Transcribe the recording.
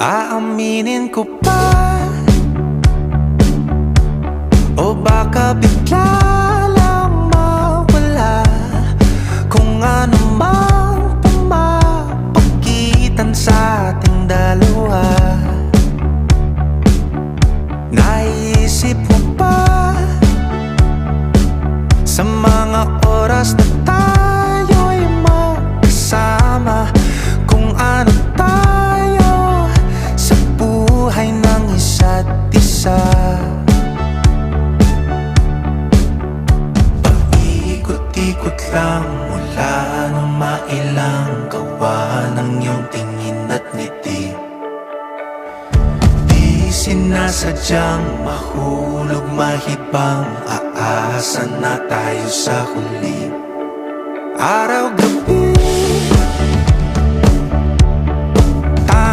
Aaminin ko pa, o baka bigla lang mawala kung ano mang pumapagitan sa ating dalawa. Naisip mo ba sa mga oras na tayo'y magkasama, kung ano tayo sa buhay ng isa't isa? Paikot-ikot lang mula nung mailang gawa ng iyong tingin at ngiti. Di sinasadyang mahulog mahibang, aasa na tayo sa huli. Araw-gabi